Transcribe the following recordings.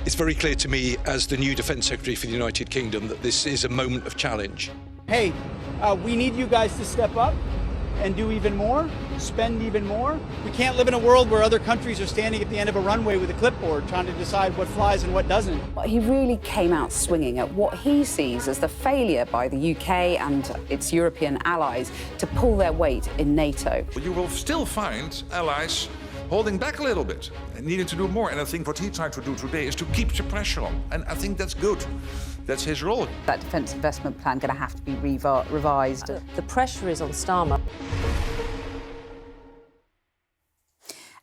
It's very clear to me, as the new Defence Secretary for the United Kingdom, that this is a moment of challenge. Hey, we need you guys to step up and do even more, spend even more. We can't live in a world where other countries are standing at the end of a runway with a clipboard trying to decide what flies and what doesn't. He really came out swinging at what he sees as the failure by the UK and its European allies to pull their weight in NATO. You will still find allies holding back a little bit and needing to do more. And I think what he tried to do today is to keep the pressure on. And I think that's good. That's his role. That defence investment plan going to have to be revised. The pressure is on Starmer.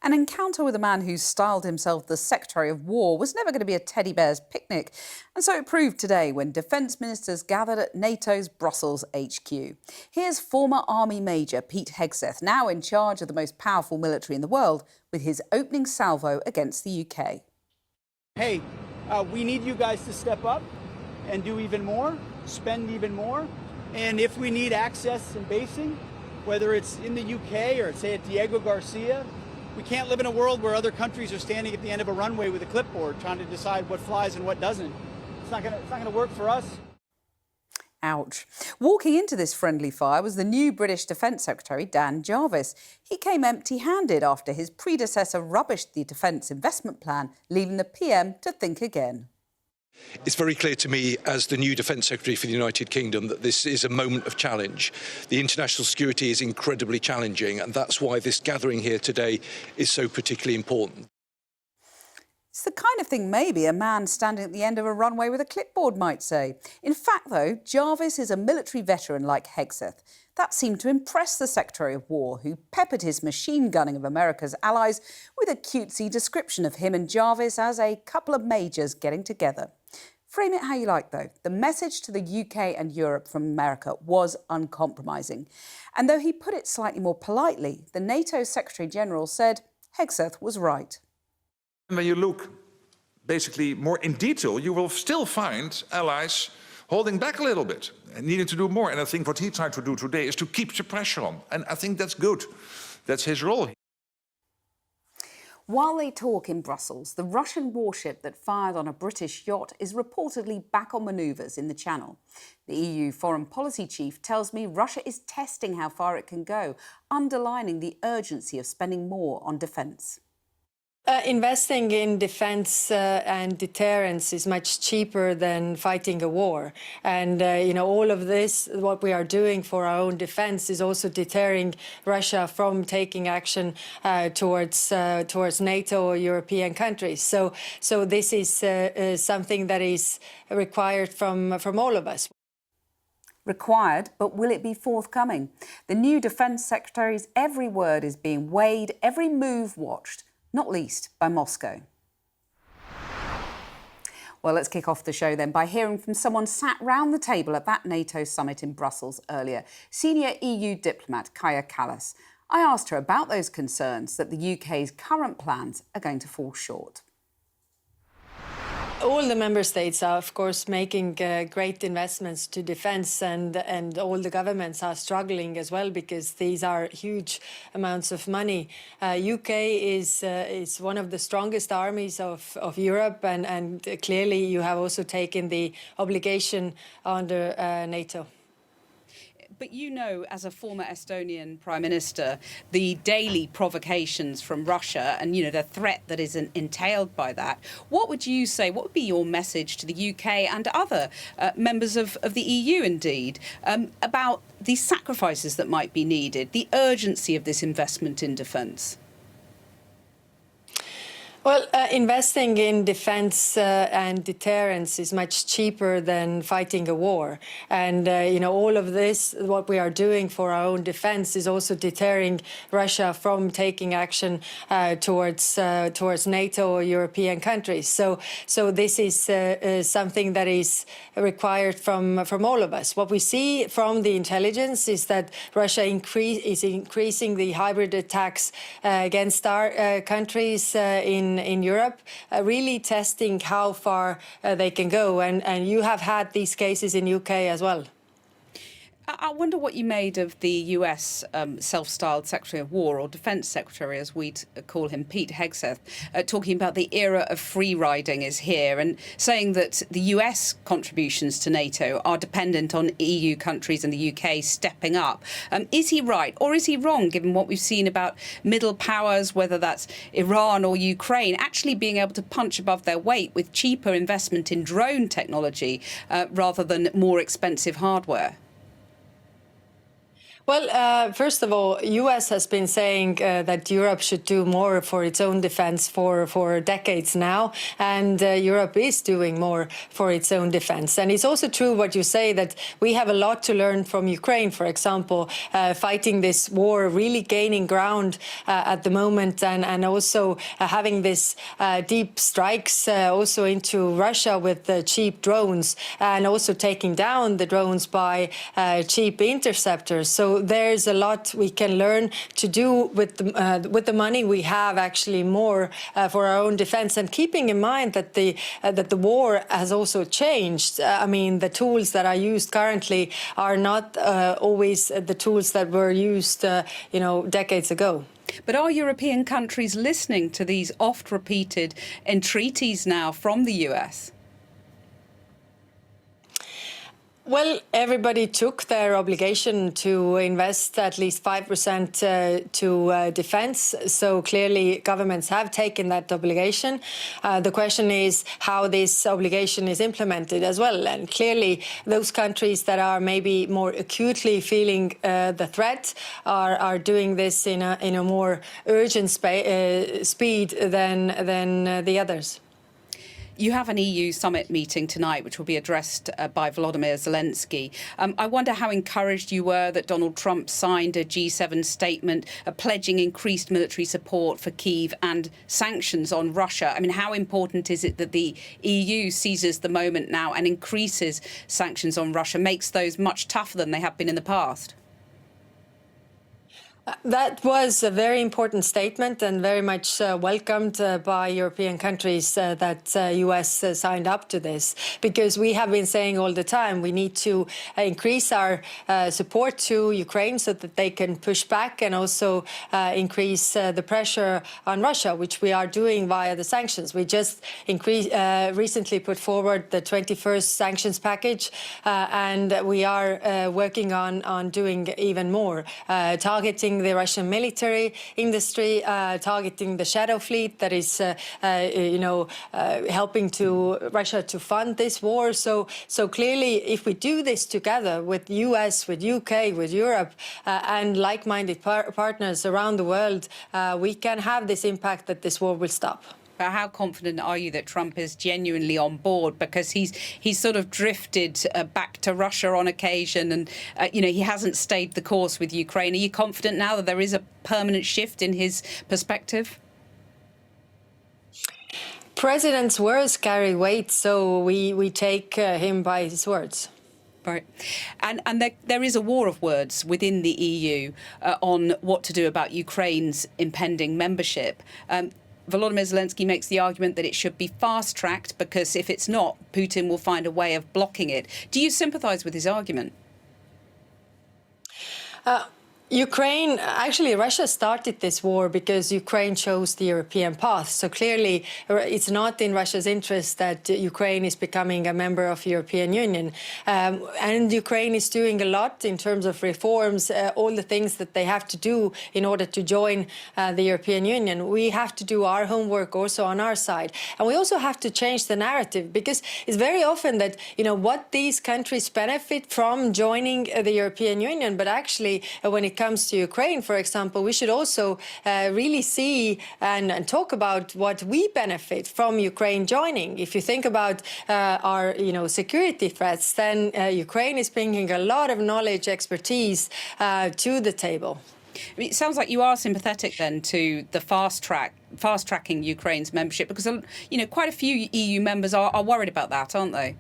An encounter with a man who styled himself the Secretary of War was never going to be a teddy bear's picnic. And so it proved today when defence ministers gathered at NATO's Brussels HQ. Here's former Army Major Pete Hegseth, now in charge of the most powerful military in the world, with his opening salvo against the UK. Hey, we need you guys to step up and do even more, spend even more. And if we need access and basing, whether it's in the UK or, say, at Diego Garcia, we can't live in a world where other countries are standing at the end of a runway with a clipboard trying to decide what flies and what doesn't. It's not gonna work for us. Ouch. Walking into this friendly fire was the new British Defence Secretary, Dan Jarvis. He came empty-handed after his predecessor rubbished the defence investment plan, leaving the PM to think again. It's very clear to me, as the new Defence Secretary for the United Kingdom, that this is a moment of challenge. The international security is incredibly challenging, and that's why this gathering here today is so particularly important. It's the kind of thing maybe a man standing at the end of a runway with a clipboard might say. In fact, though, Jarvis is a military veteran like Hegseth. That seemed to impress the Secretary of War, who peppered his machine gunning of America's allies with a cutesy description of him and Jarvis as a couple of majors getting together. Frame it how you like, though. The message to the UK and Europe from America was uncompromising. And though he put it slightly more politely, the NATO Secretary-General said Hegseth was right. When you look basically more in detail, you will still find allies holding back a little bit and needing to do more. And I think what he tried to do today is to keep the pressure on. And I think that's good. That's his role. While they talk in Brussels, the Russian warship that fired on a British yacht is reportedly back on manoeuvres in the Channel. The EU foreign policy chief tells me Russia is testing how far it can go, underlining the urgency of spending more on defence. Investing in defence and deterrence is much cheaper than fighting a war. And, all of this, what we are doing for our own defence is also deterring Russia from taking action towards NATO or European countries. So this is something that is required from all of us. Required, but will it be forthcoming? The new Defence Secretary's every word is being weighed, every move watched, not least by Moscow. Well, let's kick off the show then by hearing from someone sat round the table at that NATO summit in Brussels earlier, senior EU diplomat Kaja Kallas. I asked her about those concerns that the UK's current plans are going to fall short. All the member states are, of course, making great investments to defence, and all the governments are struggling as well because these are huge amounts of money. UK is one of the strongest armies of Europe, and clearly you have also taken the obligation under NATO. But you know, as a former Estonian Prime Minister, the daily provocations from Russia and, the threat that is entailed by that. What would you say, what would be your message to the UK and other members of the EU, indeed, about the sacrifices that might be needed, the urgency of this investment in defence? Well, investing in defence and deterrence is much cheaper than fighting a war. And, all of this, what we are doing for our own defence is also deterring Russia from taking action towards NATO or European countries. So this is something that is required from all of us. What we see from the intelligence is that Russia is increasing the hybrid attacks against our countries in Europe, really testing how far they can go. And you have had these cases in UK as well. I wonder what you made of the US self-styled Secretary of War, or Defence Secretary, as we'd call him, Pete Hegseth, talking about the era of free riding is here and saying that the US contributions to NATO are dependent on EU countries and the UK stepping up. Is he right, or is he wrong, given what we've seen about middle powers, whether that's Iran or Ukraine, actually being able to punch above their weight with cheaper investment in drone technology rather than more expensive hardware? Well, first of all, US has been saying that Europe should do more for its own defense for decades now, and Europe is doing more for its own defense. And it's also true what you say, that we have a lot to learn from Ukraine, for example, fighting this war, really gaining ground at the moment, and also having this deep strikes also into Russia with cheap drones, and also taking down the drones by cheap interceptors. So there's a lot we can learn to do with the money we have, actually more for our own defense, and keeping in mind that the war has also changed. I mean, the tools that are used currently are not always the tools that were used, decades ago. But are European countries listening to these oft-repeated entreaties now from the US? Well, everybody took their obligation to invest at least 5% to defense. So clearly governments have taken that obligation. The question is how this obligation is implemented as well. And clearly those countries that are maybe more acutely feeling the threat are doing this in a more urgent speed than the others. You have an EU summit meeting tonight, which will be addressed by Volodymyr Zelensky. I wonder how encouraged you were that Donald Trump signed a G7 statement pledging increased military support for Kyiv and sanctions on Russia. I mean, how important is it that the EU seizes the moment now and increases sanctions on Russia, makes those much tougher than they have been in the past? That was a very important statement and very much welcomed by European countries that US signed up to this, because we have been saying all the time we need to increase our support to Ukraine so that they can push back and also increase the pressure on Russia, which we are doing via the sanctions. We just recently put forward the 21st sanctions package, and we are working on doing even more, targeting the Russian military industry, targeting the shadow fleet that is, helping to Russia to fund this war. So clearly, if we do this together with US, with UK, with Europe, and like-minded partners around the world, we can have this impact that this war will stop. But how confident are you that Trump is genuinely on board? Because he's sort of drifted back to Russia on occasion, and he hasn't stayed the course with Ukraine. Are you confident now that there is a permanent shift in his perspective? President's words carry weight, so we take him by his words. Right. And there is a war of words within the EU on what to do about Ukraine's impending membership. Volodymyr Zelensky makes the argument that it should be fast-tracked because if it's not, Putin will find a way of blocking it. Do you sympathise with his argument? Ukraine, actually, Russia started this war because Ukraine chose the European path. So clearly, it's not in Russia's interest that Ukraine is becoming a member of the European Union. And Ukraine is doing a lot in terms of reforms, all the things that they have to do in order to join the European Union. We have to do our homework also on our side. And we also have to change the narrative, because it's very often that, what these countries benefit from joining the European Union. But actually, when it comes to Ukraine, for example, we should also really see and talk about what we benefit from Ukraine joining. If you think about our, security threats, then Ukraine is bringing a lot of knowledge, expertise to the table. It sounds like you are sympathetic then to the fast-tracking Ukraine's membership, because quite a few EU members are worried about that, aren't they?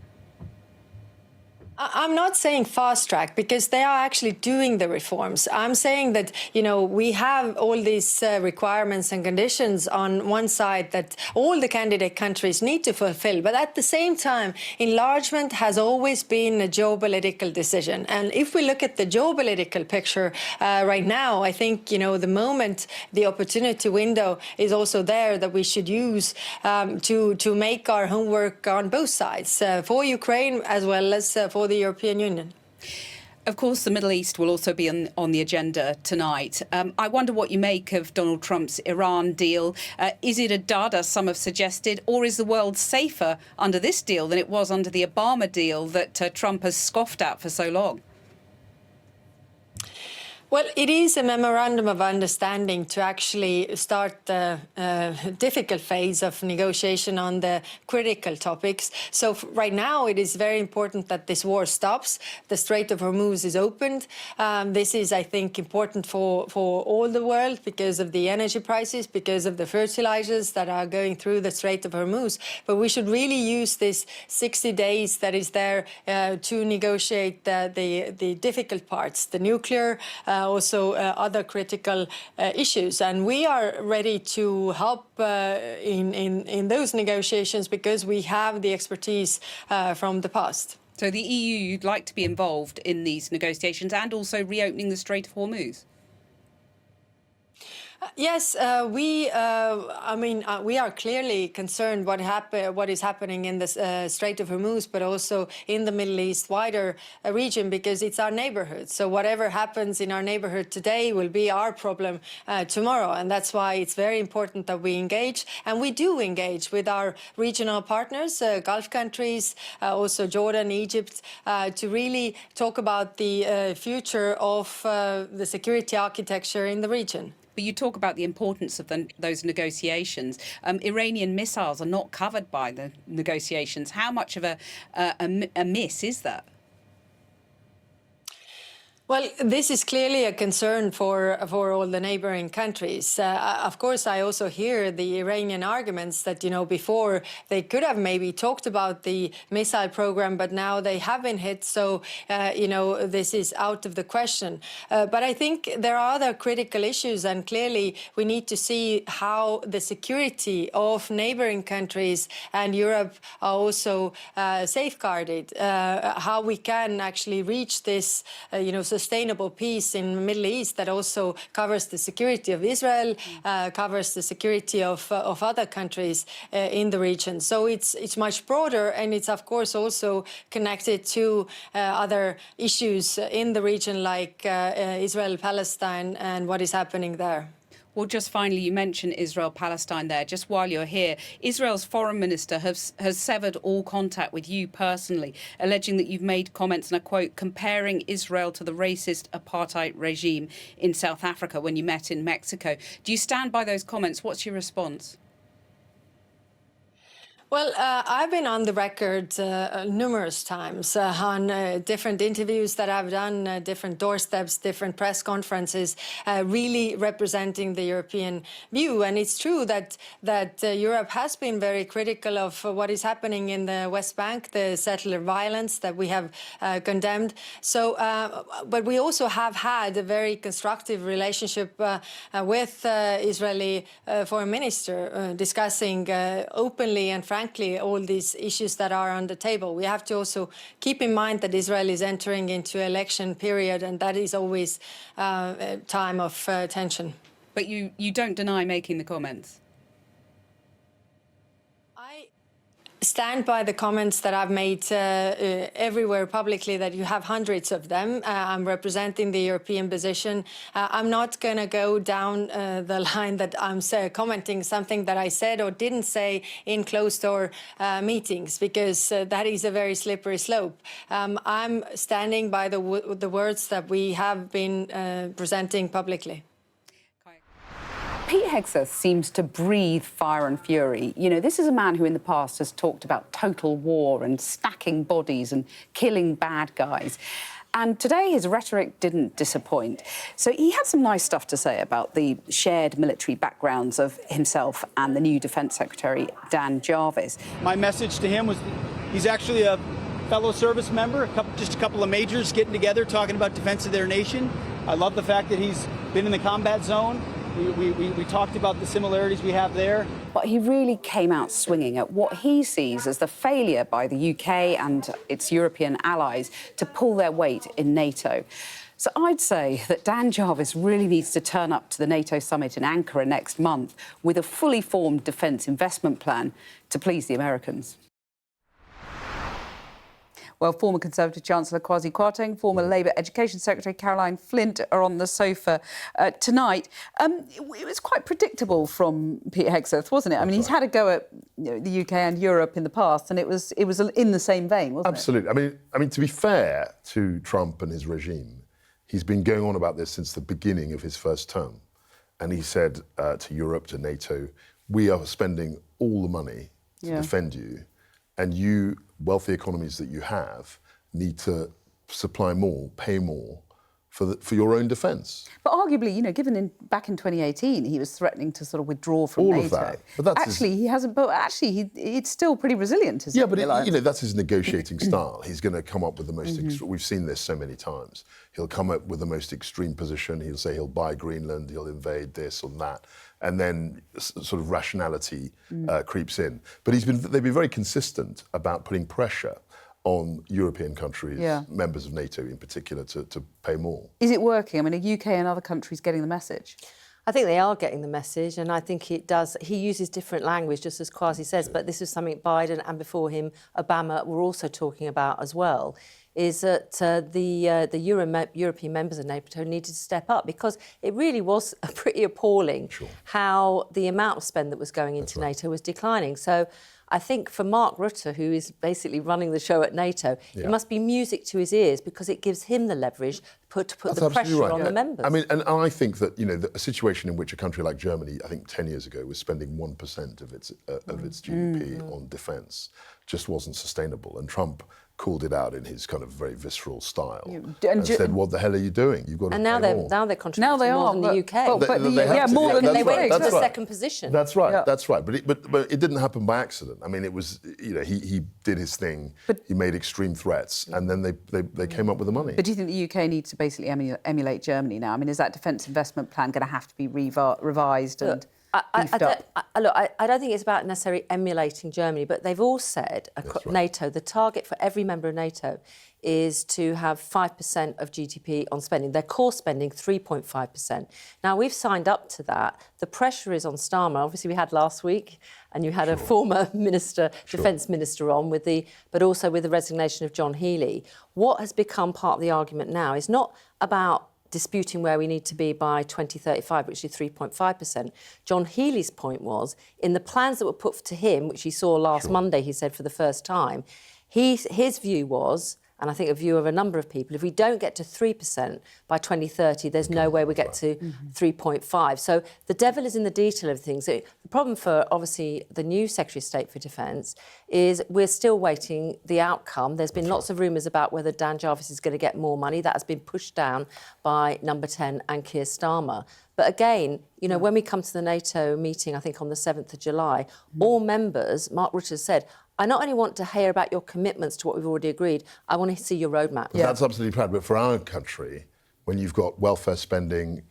I'm not saying fast track because they are actually doing the reforms. I'm saying that, we have all these requirements and conditions on one side that all the candidate countries need to fulfill. But at the same time, enlargement has always been a geopolitical decision. And if we look at the geopolitical picture right now, I think, the moment the opportunity window is also there that we should use to make our homework on both sides, for Ukraine as well as for the European Union. Of course, the Middle East will also be on the agenda tonight. I wonder what you make of Donald Trump's Iran deal. Is it a dud, as some have suggested, or is the world safer under this deal than it was under the Obama deal that Trump has scoffed at for so long? Well, it is a memorandum of understanding to actually start the difficult phase of negotiation on the critical topics. So right now, it is very important that this war stops. The Strait of Hormuz is opened. This is, I think, important for all the world because of the energy prices, because of the fertilizers that are going through the Strait of Hormuz. But we should really use this 60 days that is there to negotiate the difficult parts, the nuclear, also other critical issues. And we are ready to help in those negotiations because we have the expertise from the past. So the EU, you'd like to be involved in these negotiations and also reopening the Strait of Hormuz? Yes, we are clearly concerned what is happening in the Strait of Hormuz, but also in the Middle East wider region, because it's our neighborhood. So whatever happens in our neighborhood today will be our problem tomorrow. And that's why it's very important that we engage. And we do engage with our regional partners, Gulf countries, also Jordan, Egypt, to really talk about the future of the security architecture in the region. But you talk about the importance of those negotiations. Iranian missiles are not covered by the negotiations. How much of a miss is that? Well, this is clearly a concern for all the neighboring countries. Of course, I also hear the Iranian arguments that, before they could have maybe talked about the missile program, but now they have been hit. So, this is out of the question. But I think there are other critical issues, and clearly we need to see how the security of neighboring countries and Europe are also safeguarded, how we can actually reach this, sustainable peace in the Middle East that also covers the security of Israel, covers the security of other countries in the region. So it's much broader, and it's of course also connected to other issues in the region like Israel-Palestine and what is happening there. Well, just finally, you mentioned Israel-Palestine there. Just while you're here, Israel's foreign minister has severed all contact with you personally, alleging that you've made comments, and I quote, comparing Israel to the racist apartheid regime in South Africa when you met in Mexico. Do you stand by those comments? What's your response? Well, I've been on the record numerous times on different interviews that I've done, different doorsteps, different press conferences, really representing the European view. And it's true that Europe has been very critical of what is happening in the West Bank, the settler violence that we have condemned. So, but we also have had a very constructive relationship with Israeli foreign minister, discussing openly and frankly all these issues that are on the table. We have to also keep in mind that Israel is entering into election period, and that is always a time of tension. But you don't deny making the comments? Stand by the comments that I've made everywhere publicly, that you have hundreds of them. I'm representing the European position. I'm not going to go down the line that I'm commenting something that I said or didn't say in closed-door meetings, because that is a very slippery slope. I'm standing by the words that we have been presenting publicly. Pete Hegseth seems to breathe fire and fury. This is a man who in the past has talked about total war and stacking bodies and killing bad guys. And today his rhetoric didn't disappoint. So he had some nice stuff to say about the shared military backgrounds of himself and the new Defence Secretary, Dan Jarvis. My message to him was he's actually a fellow service member, just a couple of majors getting together, talking about defense of their nation. I love the fact that he's been in the combat zone. We talked about the similarities we have there. But he really came out swinging at what he sees as the failure by the UK and its European allies to pull their weight in NATO. So I'd say that Dan Jarvis really needs to turn up to the NATO summit in Ankara next month with a fully formed defence investment plan to please the Americans. Well, former Conservative Chancellor Kwasi Kwarteng, former Labour Education Secretary Caroline Flint are on the sofa tonight. It was quite predictable from Pete Hegseth, wasn't it? I mean, he's had a go at the UK and Europe in the past, and it was in the same vein, wasn't it? Absolutely. I mean, to be fair to Trump and his regime, he's been going on about this since the beginning of his first term. And he said to Europe, to NATO, we are spending all the money to defend you, and you, wealthy economies that you have, need to supply more, pay more for your own defence. But arguably, given back in 2018, he was threatening to sort of withdraw from NATO. All of that. But that's he hasn't. But actually, it's still pretty resilient, isn't it? Yeah, but that's his negotiating style. He's going to come up with the most. We've seen this so many times. He'll come up with the most extreme position. He'll say he'll buy Greenland. He'll invade this or that, and then sort of rationality creeps in. But they've been very consistent about putting pressure on European countries, members of NATO in particular, to pay more. Is it working? I mean, are UK and other countries getting the message? I think they are getting the message, and I think it does. He uses different language, just as Kwasi says, but this is something Biden and before him, Obama, were also talking about as well, is that the European members of NATO needed to step up, because it really was pretty appalling how the amount of spend that was going into NATO was declining. So I think for Mark Rutte, who is basically running the show at NATO, it must be music to his ears, because it gives him the leverage to put the pressure on the members. I mean, and I think that, a situation in which a country like Germany, I think 10 years ago, was spending 1% of its GDP on defence, just wasn't sustainable. And Trump called it out in his kind of very visceral style and said, "What the hell are you doing? You've got to." And now they're contributing more than the UK. More than they went to the right. second position. That's right. Yeah. That's right. But it didn't happen by accident. I mean, it was he did his thing. He made extreme threats, and then they came up with the money. But do you think the UK needs to basically emulate Germany now? I mean, is that defence investment plan going to have to be revised and beefed up? I don't think it's about necessarily emulating Germany, but they've all said, NATO, the target for every member of NATO is to have 5% of GDP on spending. Their core spending, 3.5%. Now, we've signed up to that. The pressure is on Starmer. Obviously, we had last week, and you had a former minister, defence minister on, but also with the resignation of John Healey. What has become part of the argument now is not about disputing where we need to be by 2035, which is 3.5%. John Healey's point was, in the plans that were put to him, which he saw last Monday, he said for the first time, his view was, and I think a view of a number of people, if we don't get to 3% by 2030, there's no way we get to 3.5. So the devil is in the detail of things. The problem for, obviously, the new Secretary of State for Defence is we're still waiting the outcome. There's been lots of rumours about whether Dan Jarvis is going to get more money. That has been pushed down by Number 10 and Keir Starmer. But again, when we come to the NATO meeting, I think on the 7th of July, all members, Mark Rutte said, I not only want to hear about your commitments to what we've already agreed, I want to see your roadmap. That's absolutely right. But for our country, when you've got welfare spending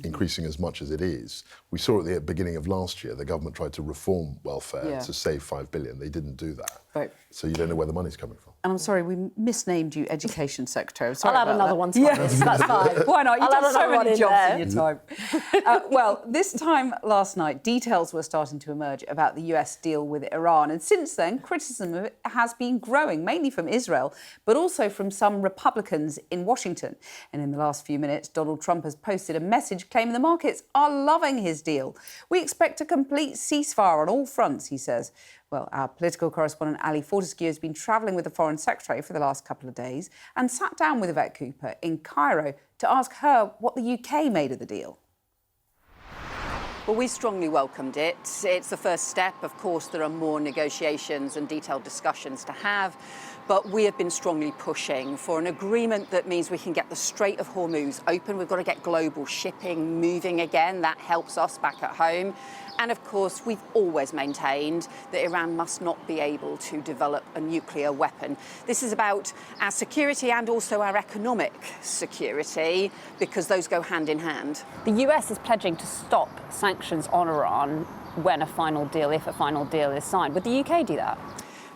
increasing as much as it is, we saw at the beginning of last year, the government tried to reform welfare to save $5 billion. They didn't do that. Right. So you don't know where the money's coming from. And I'm sorry, we misnamed you Education Secretary. I'll add another one to this. That's fine. Why not? You've done so many jobs in your time. Well, this time last night, details were starting to emerge about the US deal with Iran. And since then, criticism of it has been growing, mainly from Israel, but also from some Republicans in Washington. And in the last few minutes, Donald Trump has posted a message claiming the markets are loving his deal. We expect a complete ceasefire on all fronts, he says. Well, our political correspondent Ali Fortescue has been travelling with the Foreign Secretary for the last couple of days and sat down with Yvette Cooper in Cairo to ask her what the UK made of the deal. Well, we strongly welcomed it. It's the first step. Of course, there are more negotiations and detailed discussions to have, but we have been strongly pushing for an agreement that means we can get the Strait of Hormuz open. We've got to get global shipping moving again. That helps us back at home. And of course, we've always maintained that Iran must not be able to develop a nuclear weapon. This is about our security and also our economic security, because those go hand in hand. The US is pledging to stop sanctions on Iran when a final deal, if a final deal is signed. Would the UK do that?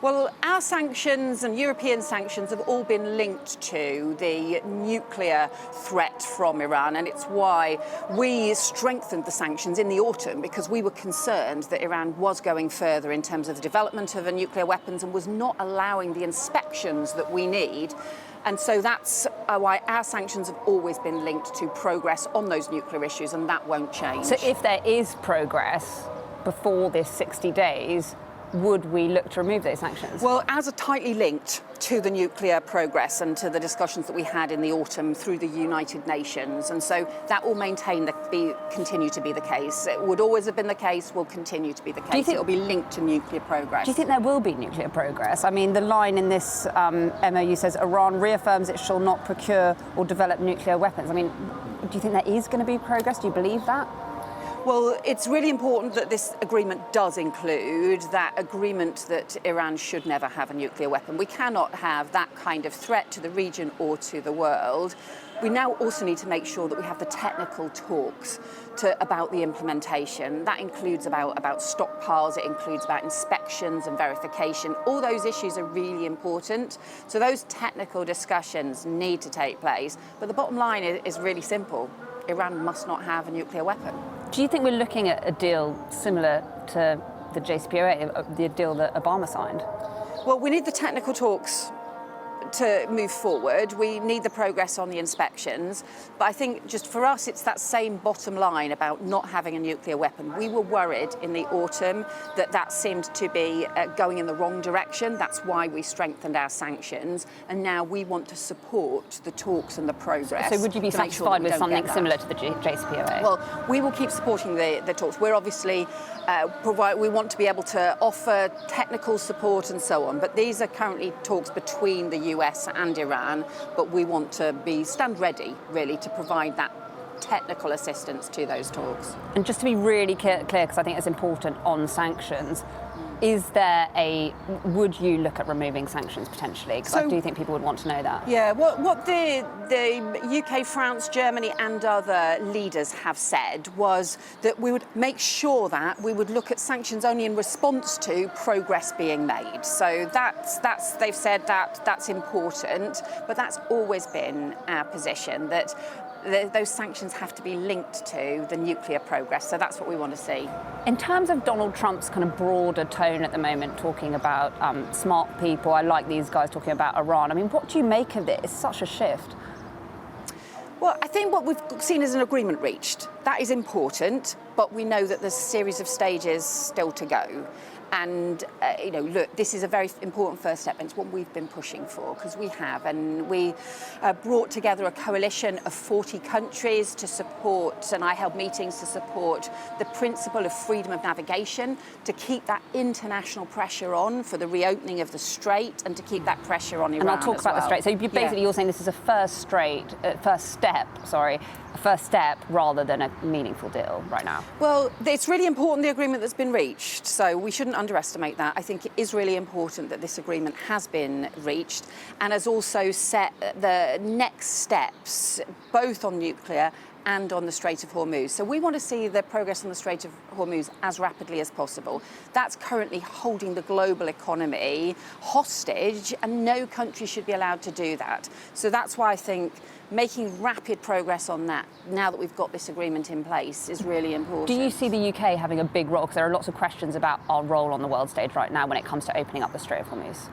Well, our sanctions and European sanctions have all been linked to the nuclear threat from Iran, and it's why we strengthened the sanctions in the autumn, because we were concerned that Iran was going further in terms of the development of nuclear weapons and was not allowing the inspections that we need. And so that's why our sanctions have always been linked to progress on those nuclear issues, and that won't change. So if there is progress before this 60 days, would we look to remove those sanctions? Well, as are tightly linked to the nuclear progress and to the discussions that we had in the autumn through the United Nations. And so that will continue to be the case. It would always have been the case, will continue to be the case. It will be linked to nuclear progress. Do you think there will be nuclear progress? I mean, the line in this MOU says Iran reaffirms it shall not procure or develop nuclear weapons. I mean, do you think there is going to be progress? Do you believe that? Well, it's really important that this agreement does include that agreement that Iran should never have a nuclear weapon. We cannot have that kind of threat to the region or to the world. We now also need to make sure that we have the technical talks about the implementation. That includes about stockpiles, it includes about inspections and verification. All those issues are really important. So those technical discussions need to take place. But the bottom line is really simple. Iran must not have a nuclear weapon. Do you think we're looking at a deal similar to the JCPOA, the deal that Obama signed? Well, we need the technical talks to move forward. We need the progress on the inspections. But I think just for us, it's that same bottom line about not having a nuclear weapon. We were worried in the autumn that seemed to be going in the wrong direction. That's why we strengthened our sanctions. And now we want to support the talks and the progress. So would you be satisfied with something similar to the JCPOA? Well, we will keep supporting the talks. We're obviously we want to be able to offer technical support and so on. But these are currently talks between the US and Iran, but we want to stand ready, really, to provide that technical assistance to those talks. And just to be really clear, because I think it's important on sanctions, would you look at removing sanctions potentially? Because I do think people would want to know that. Yeah, what the UK, France, Germany and other leaders have said was that we would make sure that we would look at sanctions only in response to progress being made. So they've said that's important, but that's always been our position, that those sanctions have to be linked to the nuclear progress. So that's what we want to see. In terms of Donald Trump's kind of broader tone at the moment, talking about smart people, I like these guys talking about Iran. I mean, what do you make of it? It's such a shift. Well, I think what we've seen is an agreement reached. That is important, but we know that there's a series of stages still to go. And, look, this is a very important first step, and it's what we've been pushing for, because we have. And we brought together a coalition of 40 countries to support, and I held meetings to support the principle of freedom of navigation, to keep that international pressure on for the reopening of the Strait and to keep that pressure on Iran. And I'll talk about the Strait. So you're saying this is a first step rather than a meaningful deal right now. Well, it's really important, the agreement that's been reached, so we shouldn't underestimate that. I think it is really important that this agreement has been reached and has also set the next steps, both on nuclear and on the Strait of Hormuz. So we want to see the progress on the Strait of Hormuz as rapidly as possible. That's currently holding the global economy hostage, and no country should be allowed to do that. So that's why I think making rapid progress on that, now that we've got this agreement in place, is really important. Do you see the UK having a big role? Because there are lots of questions about our role on the world stage right now when it comes to opening up the Strait of Hormuz.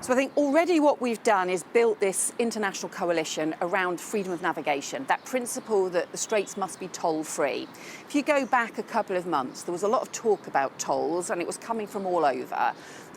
So I think already what we've done is built this international coalition around freedom of navigation, that principle that the straits must be toll-free. If you go back a couple of months, there was a lot of talk about tolls, and it was coming from all over.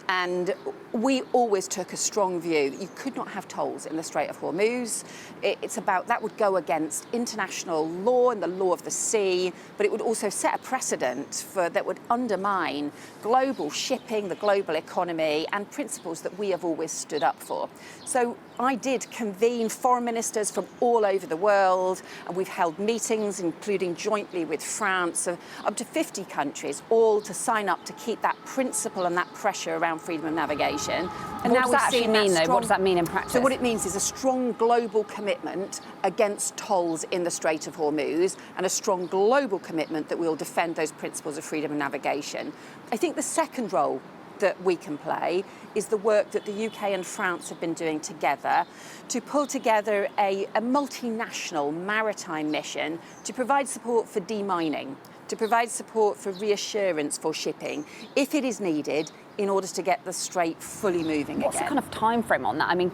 And we always took a strong view that you could not have tolls in the Strait of Hormuz. That would go against international law and the law of the sea, but it would also set a precedent that would undermine global shipping, the global economy, and principles that we have always stood up for. So I did convene foreign ministers from all over the world, and we've held meetings, including jointly with France, of up to 50 countries, all to sign up to keep that principle and that pressure around freedom of navigation. And what does that actually mean, though? What does that mean in practice? So what it means is a strong global commitment against tolls in the Strait of Hormuz, and a strong global commitment that we'll defend those principles of freedom of navigation. I think the second role that we can play is the work that the UK and France have been doing together to pull together a multinational maritime mission to provide support for demining, to provide support for reassurance for shipping, if it is needed, in order to get the Strait fully moving What's again. the kind of time frame on that? I mean,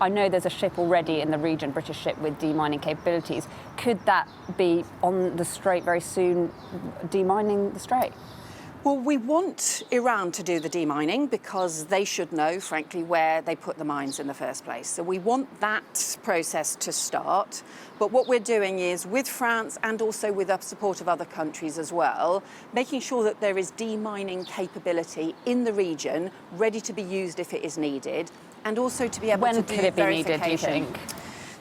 I know there's a ship already in the region, British ship with demining capabilities. Could that be on the Strait very soon, demining the Strait? Well, we want Iran to do the demining because they should know, frankly, where they put the mines in the first place. So we want that process to start. But what we're doing is, with France and also with the support of other countries as well, making sure that there is demining capability in the region, ready to be used if it is needed, and also to be able to do When could it be needed, do you think?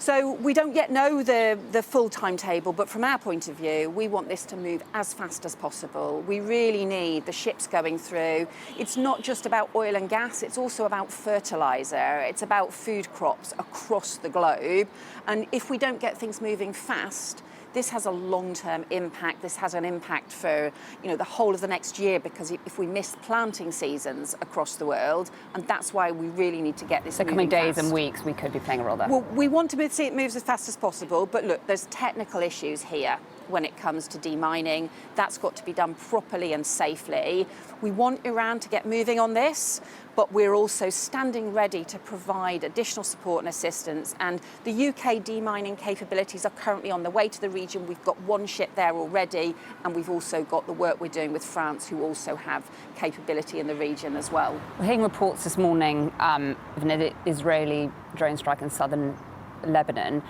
So we don't yet know the full timetable, but from our point of view, we want this to move as fast as possible. We really need the ships going through. It's not just about oil and gas, it's also about fertiliser. It's about food crops across the globe. And if we don't get things moving fast, this has a long-term impact. This has an impact for, the whole of the next year, because if we miss planting seasons across the world, and that's why we really need to get this moving coming days fast. and weeks, we could be playing a role there. Well, we want to see it moves as fast as possible, but look, there's technical issues here when it comes to demining. That's got to be done properly and safely. We want Iran to get moving on this, but we're also standing ready to provide additional support and assistance. And the UK demining capabilities are currently on the way to the region. We've got one ship there already, and we've also got the work we're doing with France, who also have capability in the region as well. We're hearing reports this morning of an Israeli drone strike in southern Lebanon.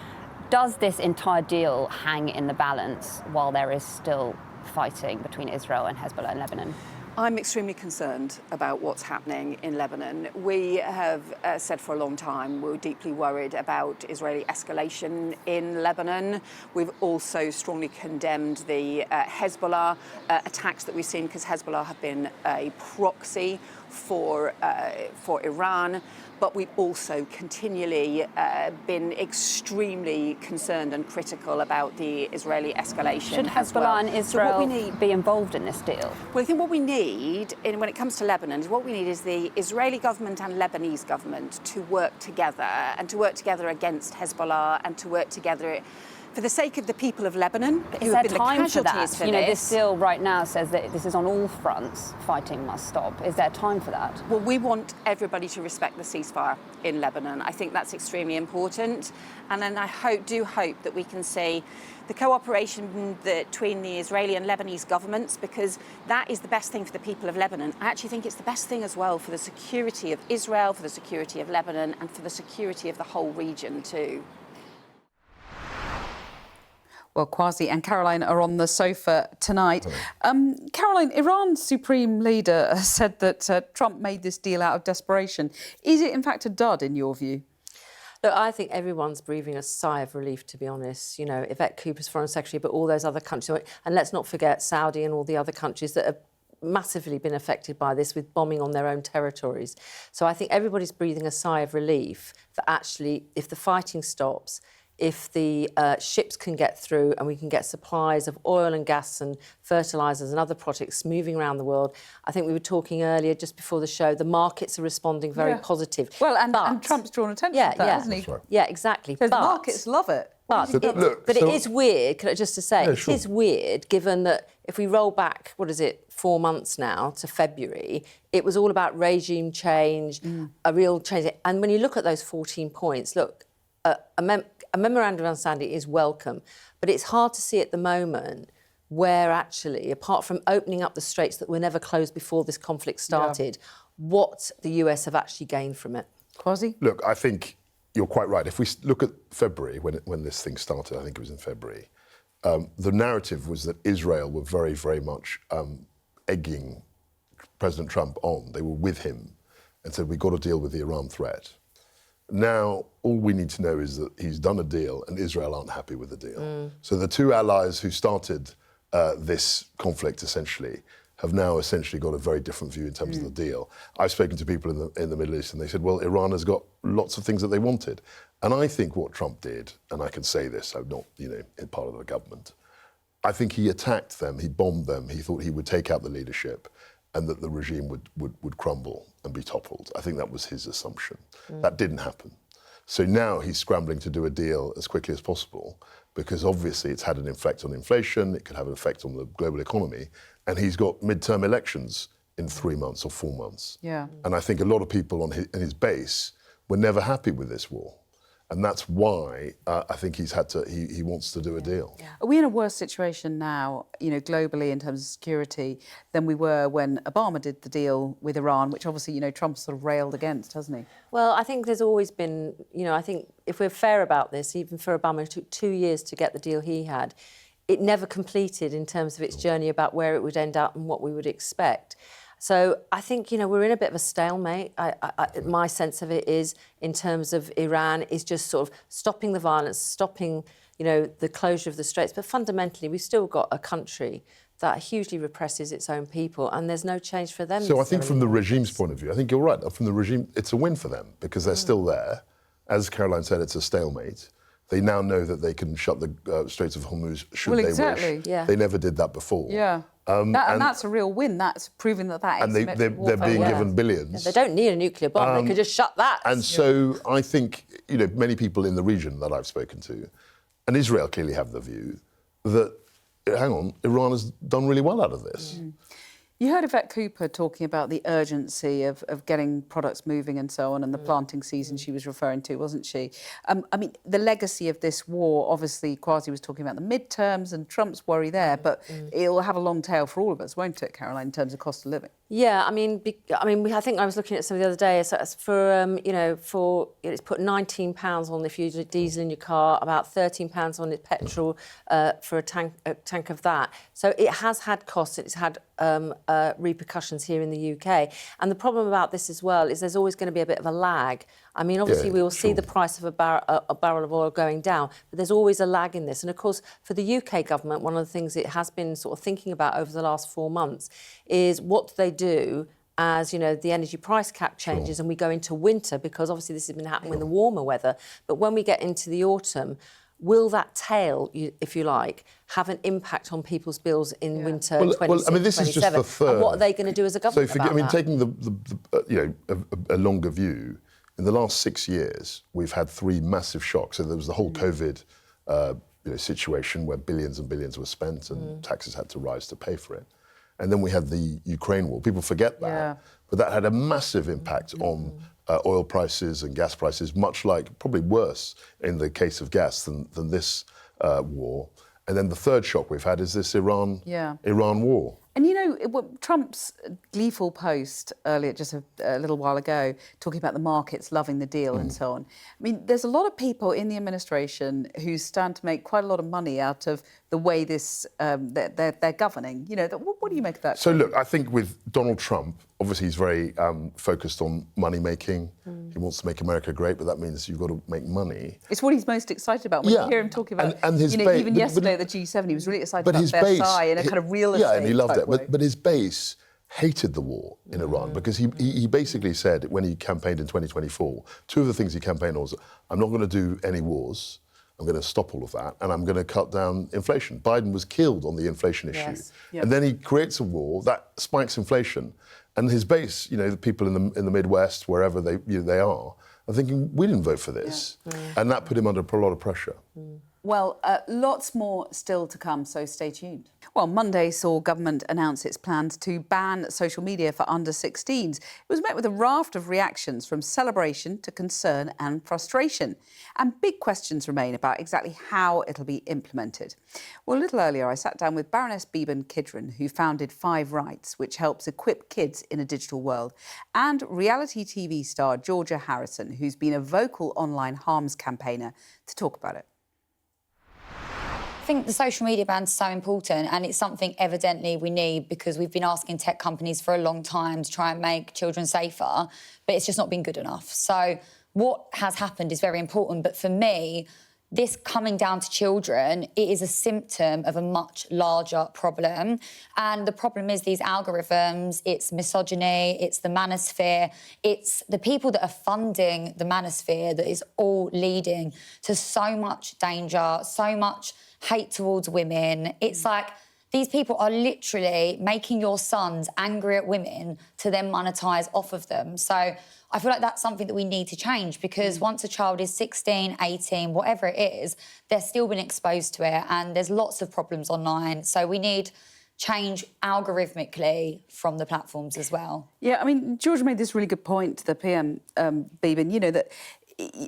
Does this entire deal hang in the balance while there is still fighting between Israel and Hezbollah in Lebanon? I'm extremely concerned about what's happening in Lebanon. We have said for a long time we're deeply worried about Israeli escalation in Lebanon. We've also strongly condemned the Hezbollah attacks that we've seen, because Hezbollah have been a proxy for Iran. But we've also continually been extremely concerned and critical about the Israeli escalation. Should Hezbollah and Israel be involved in this deal? Well, I think what we need, when it comes to Lebanon, is the Israeli government and Lebanese government to work together, and to work together against Hezbollah, and to work together for the sake of the people of Lebanon, who have been the casualties for this. This deal right now says that this is on all fronts, fighting must stop. Is there time for that? Well, we want everybody to respect the ceasefire in Lebanon. I think that's extremely important. And then I do hope that we can see the cooperation between the Israeli and Lebanese governments, because that is the best thing for the people of Lebanon. I actually think it's the best thing as well for the security of Israel, for the security of Lebanon, and for the security of the whole region too. Well, Kwasi and Caroline are on the sofa tonight. Caroline, Iran's supreme leader said that Trump made this deal out of desperation. Is it, in fact, a dud, in your view? Look, I think everyone's breathing a sigh of relief, to be honest. Yvette Cooper's Foreign Secretary, but all those other countries. And let's not forget Saudi and all the other countries that have massively been affected by this, with bombing on their own territories. So I think everybody's breathing a sigh of relief that actually, if the fighting stops, if the ships can get through and we can get supplies of oil and gas and fertilisers and other products moving around the world. I think we were talking earlier, just before the show, the markets are responding very positive. Well, and Trump's drawn attention to that, hasn't he? Right. Yeah, exactly. The markets love it. But it is weird, just to say, it is weird, given that if we roll back, 4 months now to February, it was all about regime change, a real change. And when you look at those 14 points, look, a memorandum of understanding is welcome, but it's hard to see at the moment where actually, apart from opening up the straits that were never closed before this conflict started, what the US have actually gained from it. Kwasi? Look, I think you're quite right. If we look at February, when this thing started, I think it was in February, the narrative was that Israel were very, very much egging President Trump on. They were with him and said, we've got to deal with the Iran threat. Now, all we need to know is that he's done a deal and Israel aren't happy with the deal. So the two allies who started this conflict, essentially, have now essentially got a very different view in terms of the deal. I've spoken to people in the Middle East and they said, well, Iran has got lots of things that they wanted. And I think what Trump did, and I can say this, I'm not, in part of the government, I think he attacked them, he bombed them, he thought he would take out the leadership and that the regime would crumble and be toppled. I think that was his assumption. That didn't happen. So now he's scrambling to do a deal as quickly as possible because obviously it's had an effect on inflation, it could have an effect on the global economy, and he's got midterm elections in 3 months or 4 months. Yeah. And I think a lot of people in his base were never happy with this war. And that's why I think he wants to do a deal. Yeah. Are we in a worse situation now, globally in terms of security than we were when Obama did the deal with Iran, which obviously, Trump sort of railed against, hasn't he? Well, I think there's always been, I think if we're fair about this, even for Obama, it took 2 years to get the deal he had. It never completed in terms of its journey about where it would end up and what we would expect. So I think, we're in a bit of a stalemate. My sense of it is, in terms of Iran, is just sort of stopping the violence, stopping, the closure of the Straits. But fundamentally, we've still got a country that hugely represses its own people, and there's no change for them. So I think from the regime's point of view, I think you're right. From the regime, it's a win for them because they're still there. As Caroline said, it's a stalemate. They now know that they can shut the Straits of Hormuz should they wish. Yeah. They never did that before. Yeah. And that's a real win. That's proving that and they're being given billions. They don't need a nuclear bomb. They could just shut that. And so I think, many people in the region that I've spoken to, and Israel clearly have the view that, hang on, Iran has done really well out of this. You heard Yvette Cooper talking about the urgency of getting products moving and so on, and the planting season she was referring to, wasn't she? I mean, the legacy of this war, obviously, Kwasi was talking about the midterms and Trump's worry there, but it'll have a long tail for all of us, won't it, Caroline, in terms of cost of living? Yeah, I think I was looking at some the other day. So it's it's put £19 on if you do diesel in your car, about £13 on petrol for a tank of that. So it has had costs. It's had repercussions here in the UK. And the problem about this as well is there's always going to be a bit of a lag. I mean, obviously, we will see the price of a barrel of oil going down, but there's always a lag in this. And of course, for the UK government, one of the things it has been sort of thinking about over the last 4 months is what do they do as, the energy price cap changes and we go into winter, because obviously this has been happening in the warmer weather. But when we get into the autumn, will that tail, if you like, have an impact on people's bills in winter 26, this 27? is just the third. And what are they going to do as a government about that? Taking a longer view, in the last 6 years, we've had 3 massive shocks. So there was the whole COVID situation where billions and billions were spent and taxes had to rise to pay for it. And then we had the Ukraine war. People forget that. But that had a massive impact on oil prices and gas prices, much like, probably worse in the case of gas than this war. And then the third shock we've had is this Iran war. And Trump's gleeful post earlier, just a little while ago, talking about the markets loving the deal and so on. I mean, there's a lot of people in the administration who stand to make quite a lot of money out of the way this they're governing. What do you make of that? So look, I think with Donald Trump, obviously he's very focused on money making. He wants to make America great, but that means you've got to make money. It's what he's most excited about. When you hear him talking about, and his even yesterday at the G7, he was really excited about Versailles in a kind of real estate. Yeah, and he loved it. But his base hated the war in Iran because he basically said when he campaigned in 2024, 2 of the things he campaigned on was, I'm not going to do any wars, I'm going to stop all of that, and I'm going to cut down inflation. Biden was killed on the inflation issue. Yes. Yep. And then he creates a war that spikes inflation. And his base, the people in the Midwest, wherever they are thinking, we didn't vote for this. And that put him under a lot of pressure. Well, lots more still to come, so stay tuned. Well, Monday saw government announce its plans to ban social media for under-16s. It was met with a raft of reactions from celebration to concern and frustration. And big questions remain about exactly how it'll be implemented. Well, a little earlier, I sat down with Baroness Beeban Kidron, who founded 5 Rights, which helps equip kids in a digital world, and reality TV star Georgia Harrison, who's been a vocal online harms campaigner, to talk about it. I think the social media ban's so important, and it's something evidently we need because we've been asking tech companies for a long time to try and make children safer, but it's just not been good enough. So what has happened is very important, but for me, this coming down to children, it is a symptom of a much larger problem. And the problem is these algorithms, it's misogyny, it's the manosphere, it's the people that are funding the manosphere that is all leading to so much danger, so much hate towards women. It's like these people are literally making your sons angry at women to then monetize off of them. So I feel like that's something that we need to change because once a child is 16, 18, whatever it is, they're still being exposed to it and there's lots of problems online. So we need change algorithmically from the platforms as well. Yeah, I mean, Georgia made this really good point to the PM, Beeban, you know, that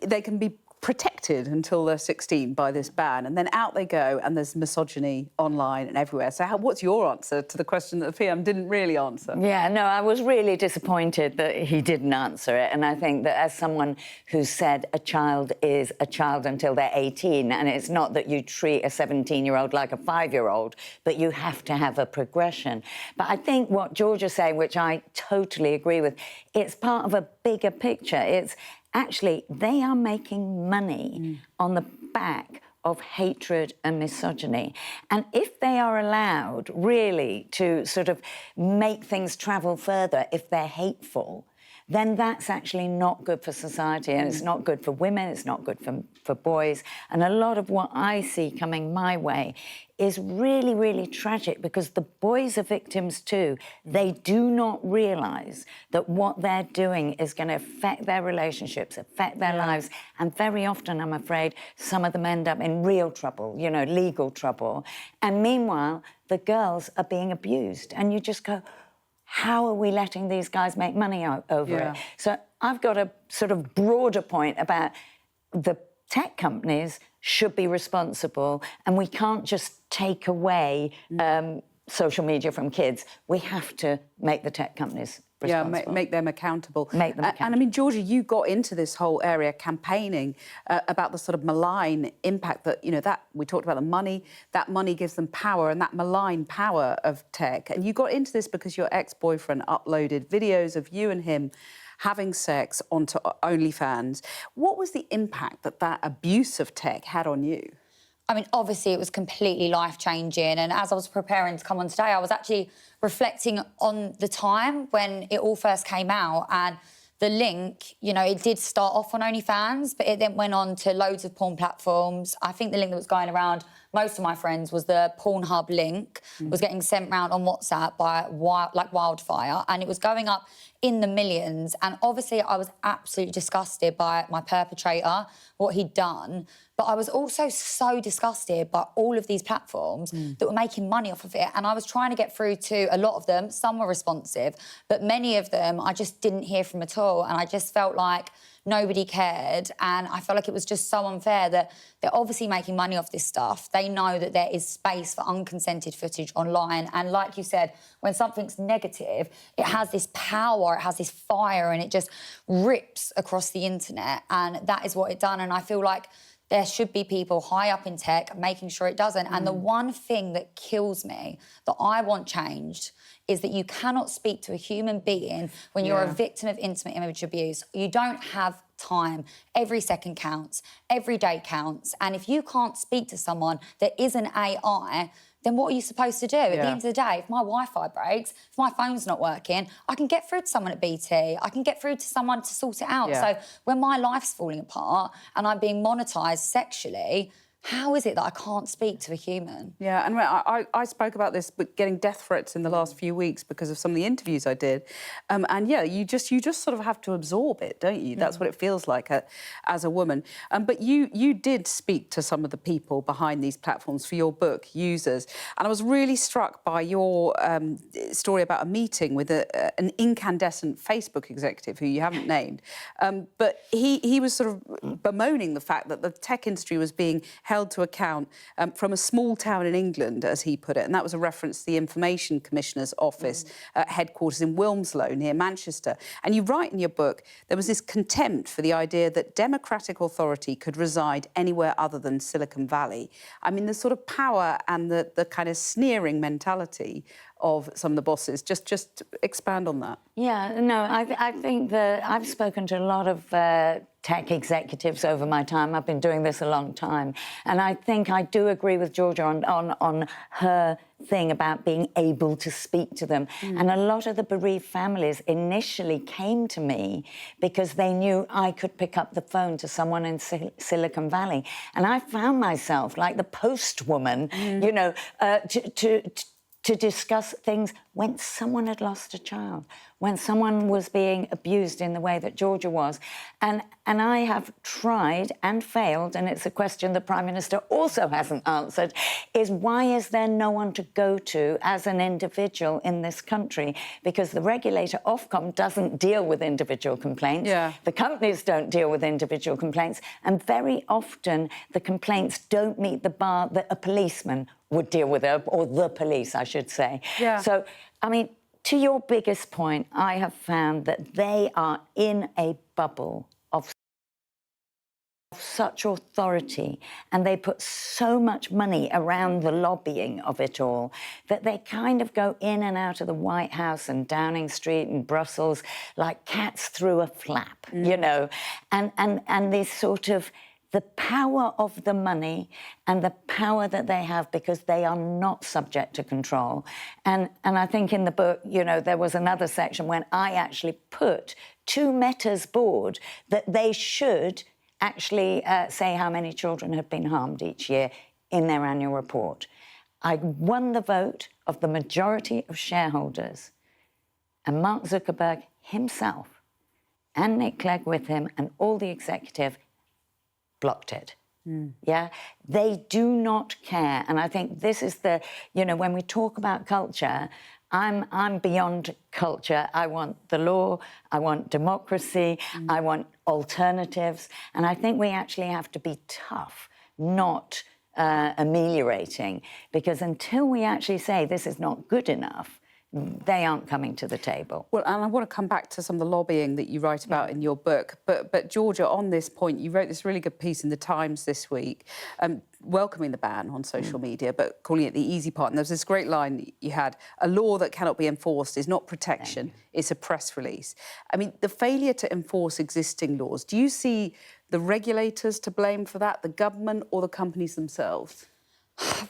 they can be protected until they're 16 by this ban, and then out they go, and there's misogyny online and everywhere. So what's your answer to the question that the PM didn't really answer? Yeah, no, I was really disappointed that he didn't answer it, and I think that as someone who said a child is a child until they're 18, and it's not that you treat a 17-year-old like a 5-year-old, but you have to have a progression. But I think what Georgia's saying, which I totally agree with, it's part of a bigger picture. It's actually, they are making money on the back of hatred and misogyny. And if they are allowed really to sort of make things travel further, if they're hateful, then that's actually not good for society, and it's not good for women, it's not good for boys. And a lot of what I see coming my way is really, really tragic because the boys are victims too. They do not realise that what they're doing is going to affect their relationships, affect their lives, and very often, I'm afraid, some of them end up in real trouble, you know, legal trouble. And meanwhile, the girls are being abused, and you just go, how are we letting these guys make money over it? So I've got a sort of broader point about the tech companies should be responsible, and we can't just take away social media from kids. We have to make the tech companies responsible. Yeah, make them accountable. Make them accountable. And I mean, Georgia, you got into this whole area campaigning about the sort of malign impact that, you know, that we talked about the money, that money gives them power, and that malign power of tech. And you got into this because your ex-boyfriend uploaded videos of you and him having sex onto OnlyFans. What was the impact that that abuse of tech had on you? I mean, obviously, it was completely life-changing. And as I was preparing to come on today, I was actually reflecting on the time when it all first came out. And the link, you know, it did start off on OnlyFans, but it then went on to loads of porn platforms. I think the link that was going around most of my friends was the Pornhub link, was getting sent round on WhatsApp by like wildfire, and it was going up in the millions. And obviously I was absolutely disgusted by my perpetrator, what he'd done. But I was also so disgusted by all of these platforms that were making money off of it. And I was trying to get through to a lot of them. Some were responsive, but many of them I just didn't hear from at all. And I just felt like nobody cared. And I felt like it was just so unfair that they're obviously making money off this stuff. They know that there is space for unconsented footage online. And like you said, when something's negative, it has this power, it has this fire, and it just rips across the internet. And that is what it done. And I feel like there should be people high up in tech making sure it doesn't. And the one thing that kills me, that I want changed, is that you cannot speak to a human being when you're a victim of intimate image abuse. You don't have time. Every second counts. Every day counts. And if you can't speak to someone that is an AI, then what are you supposed to do? At the end of the day, if my Wi-Fi breaks, if my phone's not working, I can get through to someone at BT. I can get through to someone to sort it out. So when my life's falling apart and I'm being monetised sexually, how is it that I can't speak to a human? Yeah, and I spoke about this, but getting death threats in the last few weeks because of some of the interviews I did, and yeah, you just sort of have to absorb it, don't you? That's what it feels like as a woman. But you did speak to some of the people behind these platforms for your book, Users, and I was really struck by your story about a meeting with an incandescent Facebook executive who you haven't named, but he was sort of bemoaning the fact that the tech industry was being held to account from a small town in England, as he put it, and that was a reference to the Information Commissioner's office headquarters in Wilmslow, near Manchester. And you write in your book there was this contempt for the idea that democratic authority could reside anywhere other than Silicon Valley. I mean, the sort of power and the kind of sneering mentality of some of the bosses. Just expand on that. Yeah, no, I think that I've spoken to a lot of tech executives over my time. I've been doing this a long time. And I think I do agree with Georgia on her thing about being able to speak to them. And a lot of the bereaved families initially came to me because they knew I could pick up the phone to someone in Silicon Valley. And I found myself like the postwoman, you know, to discuss things when someone had lost a child, when someone was being abused in the way that Georgia was. And I have tried and failed, and it's a question the Prime Minister also hasn't answered, is why is there no one to go to as an individual in this country? Because the regulator, Ofcom, doesn't deal with individual complaints. Yeah. The companies don't deal with individual complaints. And very often the complaints don't meet the bar that a policeman would deal with it, or the police, I should say. Yeah. So, I mean, to your biggest point, I have found that they are in a bubble of such authority, and they put so much money around the lobbying of it all that they kind of go in and out of the White House and Downing Street and Brussels like cats through a flap, you know, and this sort of the power of the money and the power that they have because they are not subject to control. And I think in the book, you know, there was another section when I actually put to Meta's board that they should actually say how many children have been harmed each year in their annual report. I won the vote of the majority of shareholders, and Mark Zuckerberg himself and Nick Clegg with him and all the executive blocked it. Yeah, they do not care. And I think this is the, you know, when we talk about culture, I'm beyond culture. I want the law, I want democracy, I want alternatives. And I think we actually have to be tough, not ameliorating, because until we actually say this is not good enough, they aren't coming to the table. Well, and I want to come back to some of the lobbying that you write about in your book. But Georgia, on this point, you wrote this really good piece in The Times this week, welcoming the ban on social media, but calling it the easy part. And there was this great line that you had, a law that cannot be enforced is not protection, it's a press release. I mean, the failure to enforce existing laws, do you see the regulators to blame for that, the government or the companies themselves?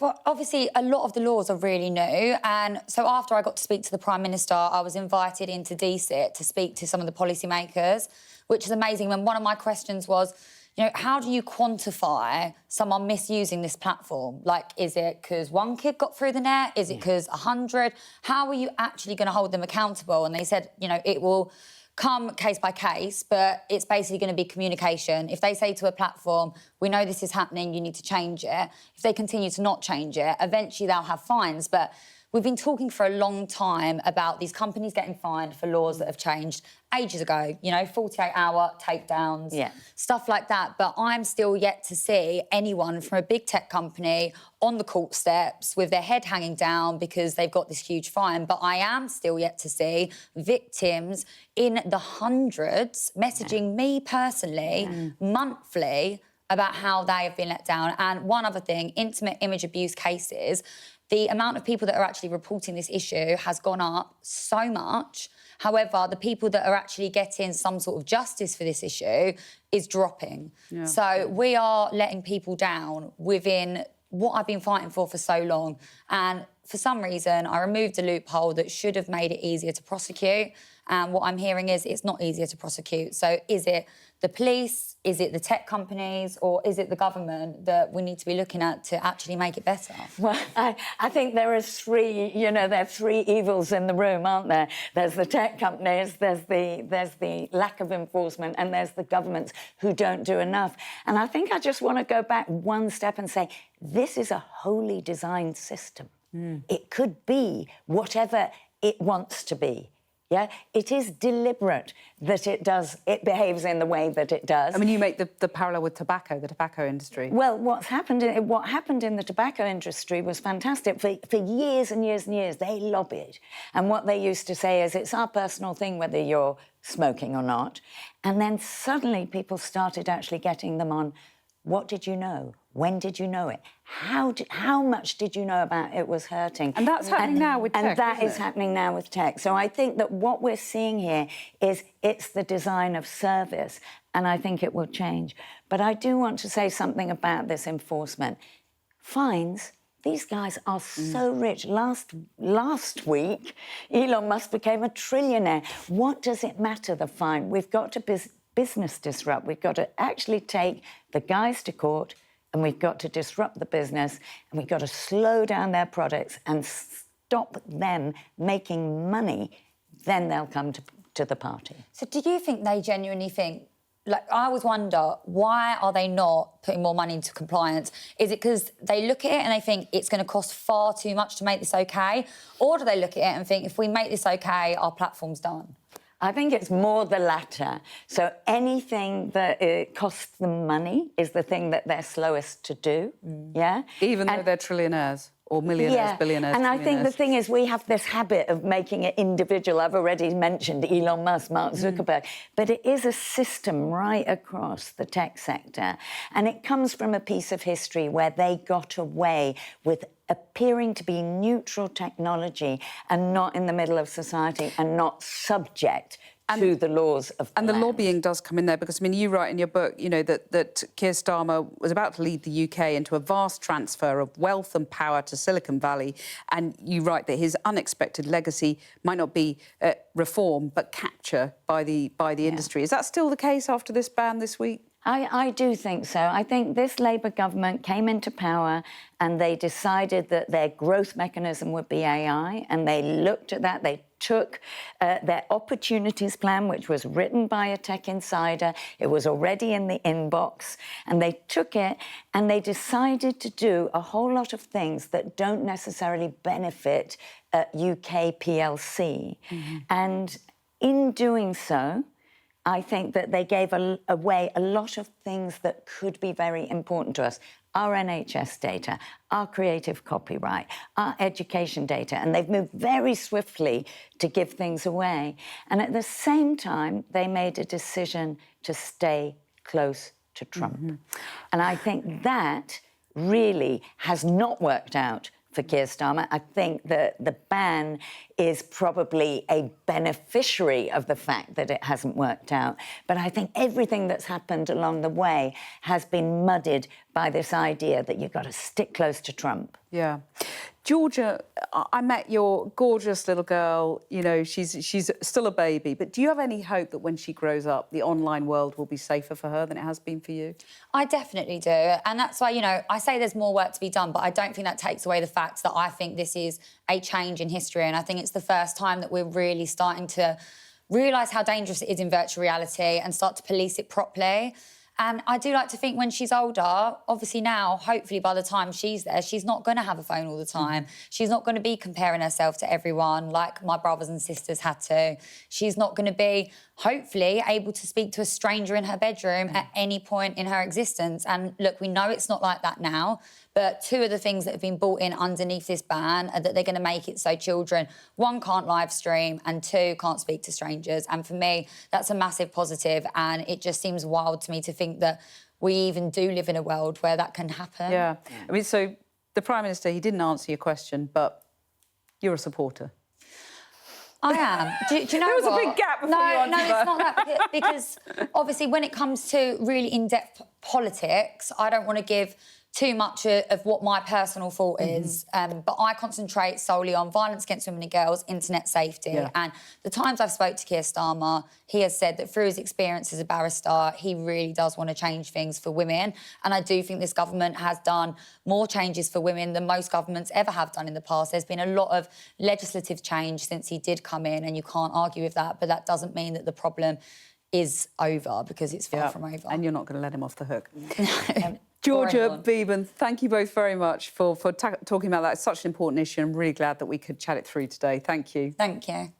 Well, obviously, a lot of the laws are really new. And so after I got to speak to the Prime Minister, I was invited into DCIT to speak to some of the policymakers, which is amazing. And one of my questions was, you know, how do you quantify someone misusing this platform? Like, is it because one kid got through the net? Is it because 100? How are you actually going to hold them accountable? And they said, you know, it will come case by case, but it's basically going to be communication. If they say to a platform, we know this is happening, you need to change it, if they continue to not change it, eventually they'll have fines. But we've been talking for a long time about these companies getting fined for laws that have changed ages ago, you know, 48-hour takedowns, stuff like that. But I'm still yet to see anyone from a big tech company on the court steps with their head hanging down because they've got this huge fine. But I am still yet to see victims in the hundreds messaging me personally monthly about how they have been let down. And one other thing, intimate image abuse cases, the amount of people that are actually reporting this issue has gone up so much. However, the people that are actually getting some sort of justice for this issue is dropping. Yeah. So we are letting people down within what I've been fighting for so long. And for some reason, I removed a loophole that should have made it easier to prosecute. And what I'm hearing is it's not easier to prosecute. So is it the police, is it the tech companies, or is it the government that we need to be looking at to actually make it better? Well, I think there are three, there are three evils in the room, aren't there? There's the tech companies, there's the lack of enforcement, and there's the governments who don't do enough. And I think I just want to go back one step and say, this is a wholly designed system. It could be whatever it wants to be. Yeah, it is deliberate that it behaves in the way that it does. I mean, you make the parallel with tobacco, the tobacco industry. Well, what happened in the tobacco industry was fantastic. For years and years and years, they lobbied. And what they used to say is, it's our personal thing whether you're smoking or not. And then suddenly people started actually getting them on, what did you know? When did you know it? How much did you know about it was hurting? And that's happening now with tech, and that is happening now with tech. So I think that what we're seeing here is it's the design of service, and I think it will change. But I do want to say something about this enforcement. Fines, these guys are so rich. Last week, Elon Musk became a trillionaire. What does it matter, the fine? We've got to business disrupt. We've got to actually take the guys to court, and we've got to disrupt the business, and we've got to slow down their products and stop them making money. Then they'll come to the party. So do you think they genuinely think, like, I always wonder, why are they not putting more money into compliance? Is it because they look at it and they think it's going to cost far too much to make this OK? Or do they look at it and think, if we make this OK, our platform's done? I think it's more the latter. So anything that costs them money is the thing that they're slowest to do, yeah? Even though they're trillionaires or millionaires, billionaires, and I think the thing is, we have this habit of making it individual. I've already mentioned Elon Musk, Mark Zuckerberg, but it is a system right across the tech sector, and it comes from a piece of history where they got away with appearing to be neutral technology and not in the middle of society and not subject to the laws of the And the land. lobbying does come in there because, I mean, you write in your book, that Keir Starmer was about to lead the UK into a vast transfer of wealth and power to Silicon Valley, and you write that his unexpected legacy might not be reform but capture by the industry. Is that still the case after this ban this week? I do think so. I think this Labour government came into power and they decided that their growth mechanism would be AI, and they looked at that. They took their opportunities plan, which was written by a tech insider. It was already in the inbox, and they took it and they decided to do a whole lot of things that don't necessarily benefit UK PLC. And in doing so, I think that they gave away a lot of things that could be very important to us. Our NHS data, our creative copyright, our education data, and they've moved very swiftly to give things away. And at the same time, they made a decision to stay close to Trump. And I think that really has not worked out for Keir Starmer. I think that the ban is probably a beneficiary of the fact that it hasn't worked out. But I think everything that's happened along the way has been muddied by this idea that you've got to stick close to Trump. Yeah. Georgia, I met your gorgeous little girl. She's still a baby, but do you have any hope that when she grows up, the online world will be safer for her than it has been for you? I definitely do. And that's why, I say there's more work to be done, but I don't think that takes away the fact that I think this is a change in history. And I think it's the first time that we're really starting to realise how dangerous it is in virtual reality and start to police it properly. And I do like to think when she's older, obviously now, hopefully by the time she's there, she's not going to have a phone all the time. She's not going to be comparing herself to everyone like my brothers and sisters had to. She's not going to be, hopefully, able to speak to a stranger in her bedroom at any point in her existence. And look, we know it's not like that now, but two of the things that have been brought in underneath this ban are that they're going to make it so children, one, can't live stream, and two, can't speak to strangers. And for me, that's a massive positive. And it just seems wild to me to think that we even do live in a world where that can happen. Yeah. I mean, so the Prime Minister, he didn't answer your question, but you're a supporter. I am. Do you know what? There was what? a big gap before you answered No, it's not that. Because obviously when it comes to really in-depth politics. I don't want to give too much of what my personal thought is, but I concentrate solely on violence against women and girls, internet safety. Yeah. And the times I've spoke to Keir Starmer, he has said that through his experience as a barrister, he really does want to change things for women. And I do think this government has done more changes for women than most governments ever have done in the past. There's been a lot of legislative change since he did come in, and you can't argue with that, but that doesn't mean that the problem is over, because it's far from over. And you're not going to let him off the hook. Georgia, Beeban, thank you both very much for talking about that. It's such an important issue. I'm really glad that we could chat it through today. Thank you. Thank you.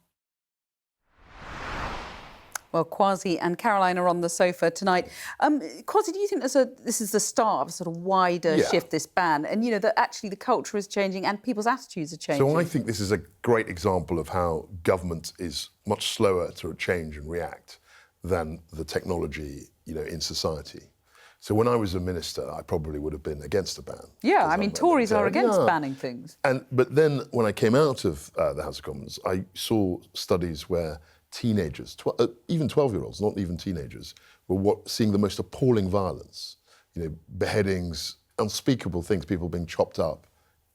Well, Kwasi and Caroline are on the sofa tonight. Kwasi, do you think this is the start of a sort of wider shift, this ban? And, you know, that actually the culture is changing and people's attitudes are changing? So I think this is a great example of how government is much slower to change and react than the technology, you know, in society. So when I was a minister, I probably would have been against a ban. Yeah, I mean, Tories are against banning things. But then when I came out of the House of Commons, I saw studies where teenagers, even 12-year-olds, not even teenagers, were seeing the most appalling violence. You know, beheadings, unspeakable things, people being chopped up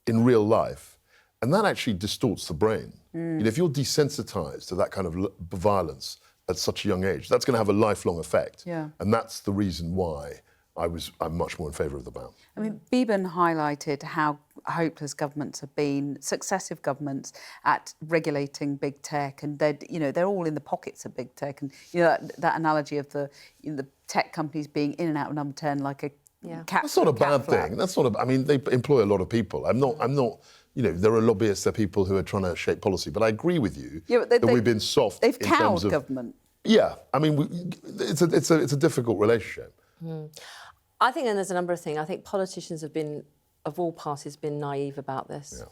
in real life. And that actually distorts the brain. You know, if you're desensitised to that kind of violence at such a young age, that's going to have a lifelong effect. Yeah. And that's the reason why I'm much more in favour of the ban. I mean, Beeban highlighted how hopeless governments have been, successive governments, at regulating big tech, and they're all in the pockets of big tech. And you know that analogy of the tech companies being in and out of number 10 like a cat. That's not a bad thing. That's not. I mean, they employ a lot of people. I'm not. You know, there are lobbyists, there are people who are trying to shape policy. But I agree with you that we've been soft. They've in terms cowed of government. Yeah, I mean, it's a difficult relationship. I think, and there's a number of things. I think politicians of all parties, been naive about this. Yeah.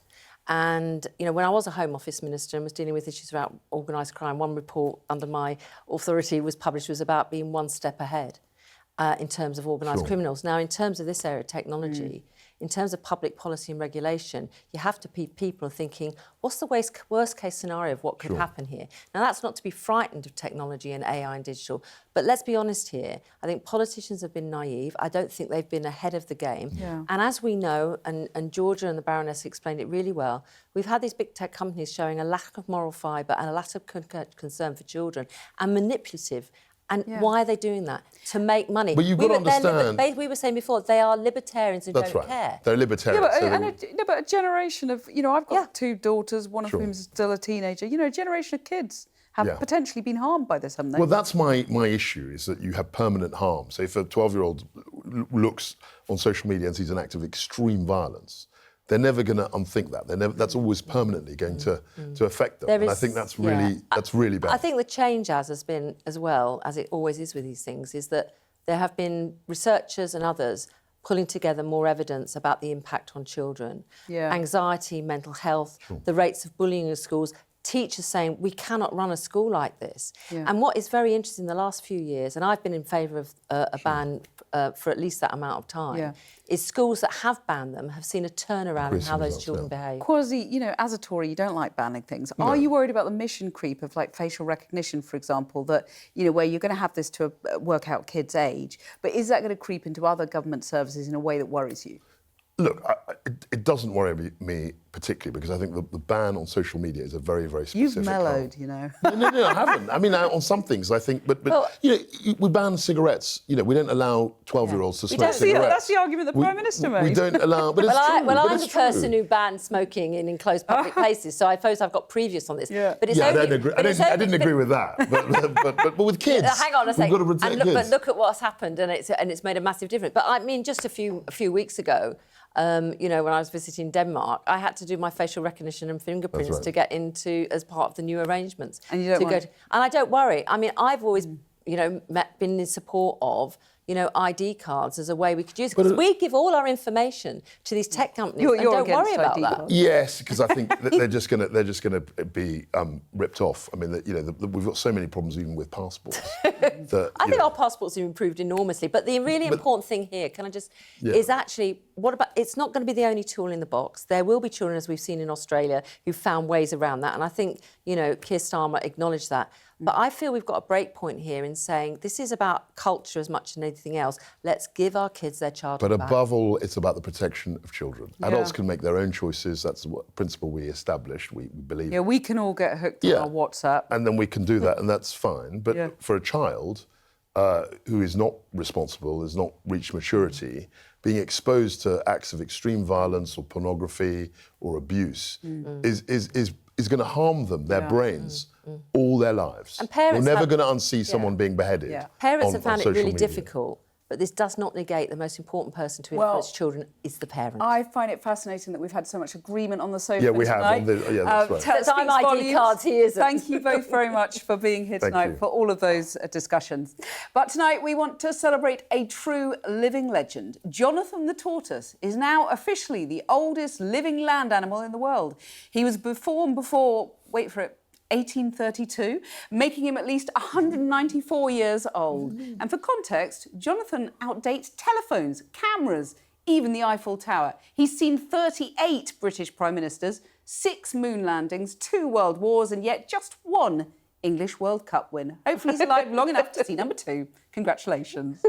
And, you know, when I was a Home Office minister and was dealing with issues about organised crime, one report under my authority was published was about being one step ahead in terms of organised criminals. Now, in terms of this area of technology, in terms of public policy and regulation, you have to be people thinking, what's the worst case scenario of what could happen here? Now, that's not to be frightened of technology and AI and digital, but let's be honest here. I think politicians have been naive. I don't think they've been ahead of the game. Yeah. And as we know, and Georgia and the Baroness explained it really well, we've had these big tech companies showing a lack of moral fibre and a lack of concern for children and manipulative. And why are they doing that? To make money. But you've got to understand... we were saying before, they are libertarians who don't right. care. They're libertarians. Yeah, but a generation of... You know, I've got two daughters, one of whom is still a teenager. You know, a generation of kids have potentially been harmed by this, haven't they? Well, that's my issue, is that you have permanent harm. So if a 12-year-old looks on social media and sees an act of extreme violence, they're never going to unthink that. That's always permanently going to affect them. And I think that's really bad. I think the change has been, as well, as it always is with these things, is that there have been researchers and others pulling together more evidence about the impact on children. Yeah. Anxiety, mental health, the rates of bullying in schools, teachers saying, we cannot run a school like this. Yeah. And what is very interesting in the last few years, and I've been in favour of a ban for at least that amount of time, is schools that have banned them have seen a turnaround in how those children behave. Kwasi, you know, as a Tory, you don't like banning things. No. Are you worried about the mission creep of, like, facial recognition, for example, that, you know, where you're going to have this to work out kids' age, but is that going to creep into other government services in a way that worries you? Look, it doesn't worry me particularly, because I think the ban on social media is a very, very specific... You've mellowed, you know. No, I haven't. I mean, on some things, I think... But well, you know, we ban cigarettes. You know, we don't allow 12-year-olds to smoke cigarettes. That's the argument the Prime Minister made. We don't allow... But it's true. Well, I'm the person who bans smoking in enclosed public places, so I suppose I've got previous on this. Yeah. But it's I didn't agree with that. But with kids... Hang on a second. We've got to protect kids. But look at what's happened, and it's made a massive difference. But, I mean, just a few weeks ago... you know, when I was visiting Denmark, I had to do my facial recognition and fingerprints to get into as part of the new arrangements. And you don't worry? And I don't worry. I mean, I've always, you know, been in support of, you know, ID cards as a way we could use it. Because we give all our information to these tech companies and don't worry about that. Yes, because I think that they're just going to be ripped off. I mean, you know, we've got so many problems even with passports. I think our passports have improved enormously. But the really important thing here, can I just, is actually, what about, it's not going to be the only tool in the box. There will be children, as we've seen in Australia, who found ways around that. And I think, you know, Keir Starmer acknowledged that. But I feel we've got a break point here in saying this is about culture as much as anything else. Let's give our kids their childhood But back. above all, it's about the protection of children. Adults can make their own choices. That's what principle we established. We believe. Yeah, we can all get hooked on our WhatsApp. And then we can do that, and that's fine. But for a child who is not responsible, has not reached maturity, being exposed to acts of extreme violence or pornography or abuse is going to harm them, their brains, all their lives. And parents You're never going to unsee someone being beheaded. Parents have found it really media. difficult. But this does not negate the most important person to influence children is the parent. I find it fascinating that we've had so much agreement on the sofa Yeah, we tonight. have. That's right. I'm ID cards, he isn't. Thank you both very much for being here tonight for all of those discussions. But tonight we want to celebrate a true living legend. Jonathan the tortoise is now officially the oldest living land animal in the world. He was born before, wait for it, 1832, making him at least 194 years old. And for context, Jonathan outdates telephones, cameras, even the Eiffel Tower. He's seen 38 British Prime Ministers, 6 moon landings, 2 world wars, and yet just 1 English World Cup win. Hopefully he's alive long enough to see number 2. Congratulations.